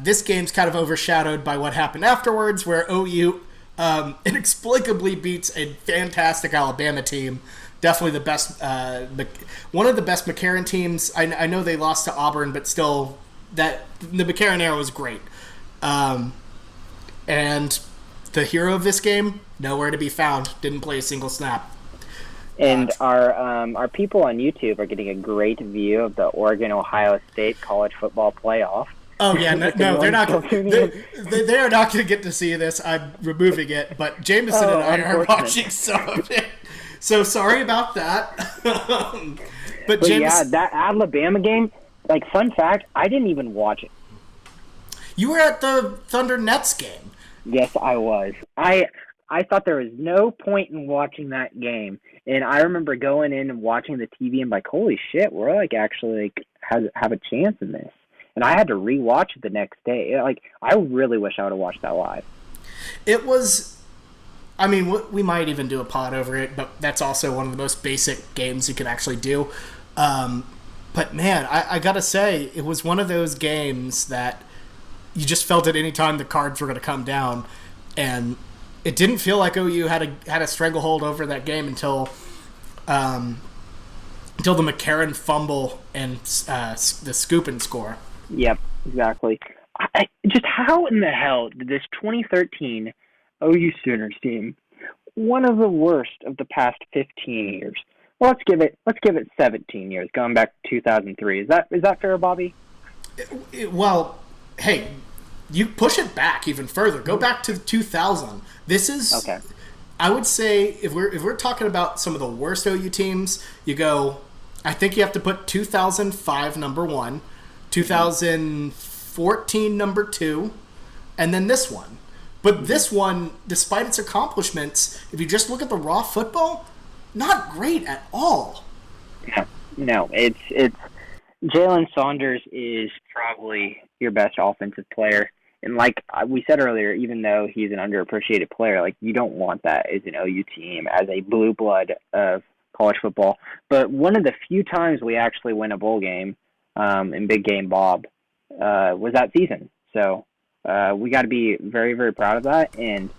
this game's kind of overshadowed by what happened afterwards, where OU inexplicably beats a fantastic Alabama team. Definitely the best, one of the best McCarran teams. I know they lost to Auburn, but still, the McCarran era was great. And the hero of this game, nowhere to be found. Didn't play a single snap. And our people on YouTube are getting a great view of the Oregon-Ohio State college football playoff. Oh yeah, no, With the no they're not. noise filtering They are not going to get to see this. I'm removing it, but Jamison and I are unfortunate. watching some of it. So sorry about that. But But Jamison, yeah, that Alabama game, like, fun fact, I didn't even watch it. you were at the Thunder Nets game. Yes, I was. I thought there was no point in watching that game, and I remember going in and watching the TV and like, holy shit, we're like actually like have a chance in this. And I had to rewatch it the next day. Like, I really wish I would have watched that live. It was. I mean, we might even do a pod over it, but that's also one of the most basic games you can actually do. But man, I gotta say, it was one of those games that you just felt at any time the cards were going to come down, and it didn't feel like OU had a stranglehold over that game until the McCarron fumble and the scoop and score. Yep, exactly. Just how in the hell did this 2013 OU Sooners team, one of the worst of the past 15 years, well, let's give it 17 years, going back to 2003. Is that fair, Bobby? Well, hey, you push it back even further. Go back to 2000. This is Okay. I would say if we're talking about some of the worst OU teams, you go. I think you have to put 2005 number 1, 2014 number 2, and then this one. But this one, despite its accomplishments, if you just look at the raw football, not great at all. No, it's Jalen Saunders is probably your best offensive player. And like we said earlier, even though he's an underappreciated player, like, you don't want that as an OU team, as a blue blood of college football. But one of the few times we actually win a bowl game in Big Game Bob was that season. So we got to be very, very proud of that. And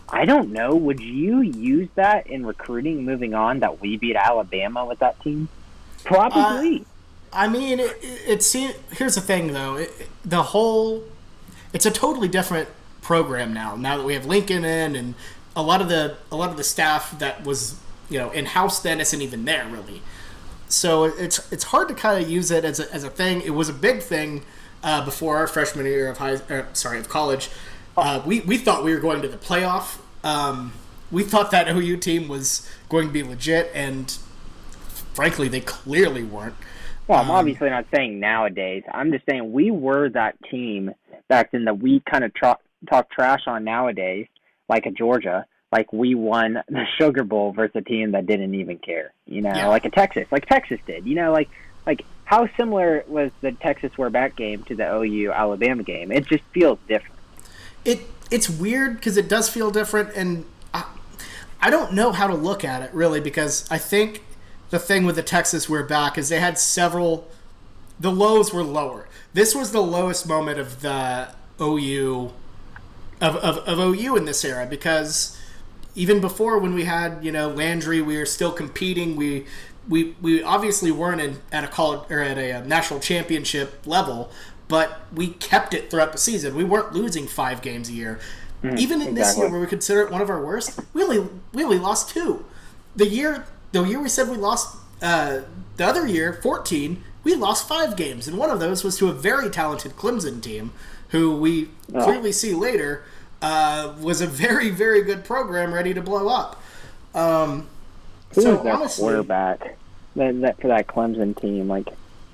I don't know, would you use that in recruiting moving on, that we beat Alabama with that team? Probably. I mean, it seems. Here's the thing, though. It's a totally different program now. Now that we have Lincoln in, and a lot of the staff that was in house then isn't even there really. So it's hard to kind of use it as a thing. It was a big thing before our freshman year of college. We thought we were going to the playoff. We thought that OU team was going to be legit, and frankly, they clearly weren't. Well, I'm obviously not saying nowadays. I'm just saying we were that team back then that we kind of talk trash on nowadays, like a Georgia. Like, we won the Sugar Bowl versus a team that didn't even care, like a Texas. Like Texas did, like how similar was the Texas Wearback game to the OU Alabama game? It just feels different. It's weird because it does feel different, and I don't know how to look at it really, because I think the thing with the Texas Wearback is they had the lows were lower. This was the lowest moment of the OU of OU in this era, because even before, when we had Landry, we were still competing. We obviously weren't at a college or at a national championship level, but we kept it throughout the season. We weren't losing 5 games a year. Even in this year, where we consider it one of our worst, we only lost 2. The year we said we lost, the other year, 14, we lost 5 games, and one of those was to a very talented Clemson team, who we clearly see later was a very, very good program ready to blow up. Who was their quarterback for that Clemson team? Like,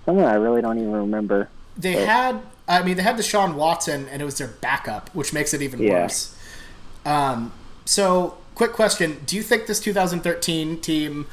someone I really don't even remember. They had Deshaun Watson, and it was their backup, which makes it even worse. So, quick question. Do you think this 2013 team,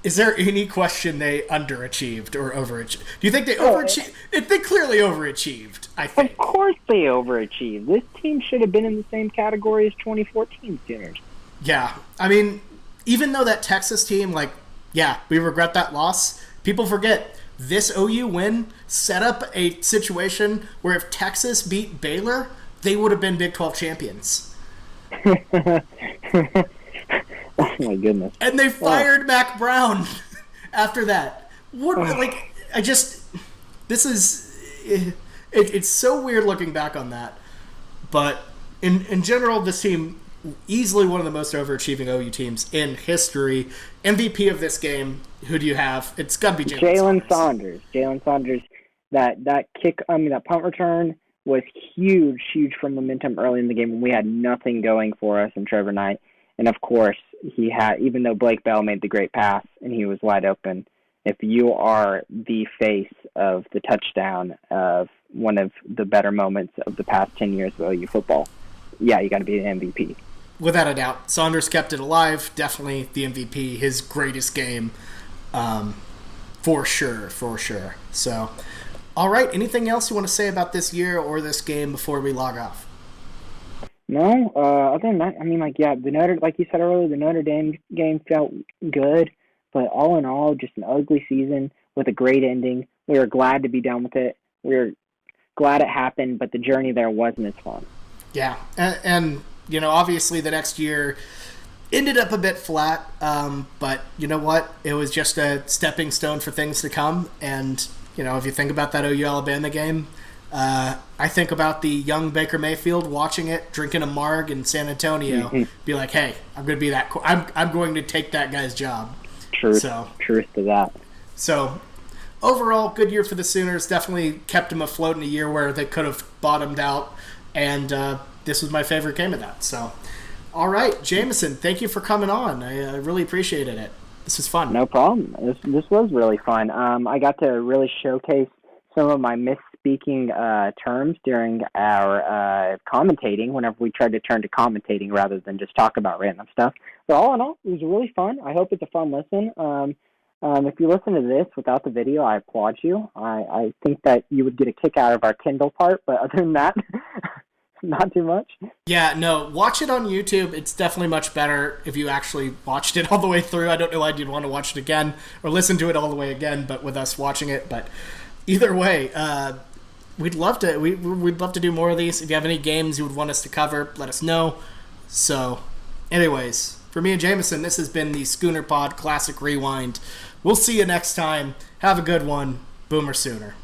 is there any question they underachieved or overachieved? Do you think they overachieved? They clearly overachieved, I think. Of course they overachieved. This team should have been in the same category as 2014 Sooners. Yeah. I mean, even though that Texas team, we regret that loss, people forget this OU win set up a situation where if Texas beat Baylor, they would have been Big 12 champions. Oh my goodness! And they fired Mac Brown after that. It's so weird looking back on that. But in general, this team, easily one of the most overachieving OU teams in history. MVP of this game, who do you have? It's got to be Jalen Saunders. Jalen Saunders. that that punt return was huge for momentum early in the game when we had nothing going for us in Trevor Knight. And of course, he had, even though Blake Bell made the great pass and he was wide open, if you are the face of the touchdown of one of the better moments of the past 10 years of OU football, yeah, you got to be the MVP. Without a doubt. Saunders kept it alive. Definitely the MVP. His greatest game. For sure. So, all right. Anything else you want to say about this year or this game before we log off? No, other than that, I mean, like you said earlier, the Notre Dame game felt good, but all in all, just an ugly season with a great ending. We were glad to be done with it. We were glad it happened, but the journey there wasn't as fun. Yeah, and you know, obviously the next year ended up a bit flat, but you know what? It was just a stepping stone for things to come, and you know, if you think about that OU Alabama game, I think about the young Baker Mayfield watching it, drinking a marg in San Antonio, be like, "Hey, I'm going to be that. I'm going to take that guy's job." Truth to that. So, overall, good year for the Sooners. Definitely kept them afloat in a year where they could have bottomed out, and this was my favorite game of that. So, all right, Jamison, thank you for coming on. I really appreciated it. This was fun. No problem. This was really fun. I got to really showcase some of my misspeaking terms during our commentating whenever we tried to turn to commentating rather than just talk about random stuff. But all in all, it was really fun. I hope it's a fun listen. If you listen to this without the video, I applaud you. I think that you would get a kick out of our Kindle part, but other than that, not too much. Yeah, no, watch it on YouTube. It's definitely much better if you actually watched it all the way through. I don't know why you'd want to watch it again or listen to it all the way again, but with us watching it. But either way, we'd love to do more of these. If you have any games you would want us to cover, let us know. So, anyways, for me and Jamison, this has been the Schooner Pod Classic Rewind. We'll see you next time. Have a good one. Boomer Sooner.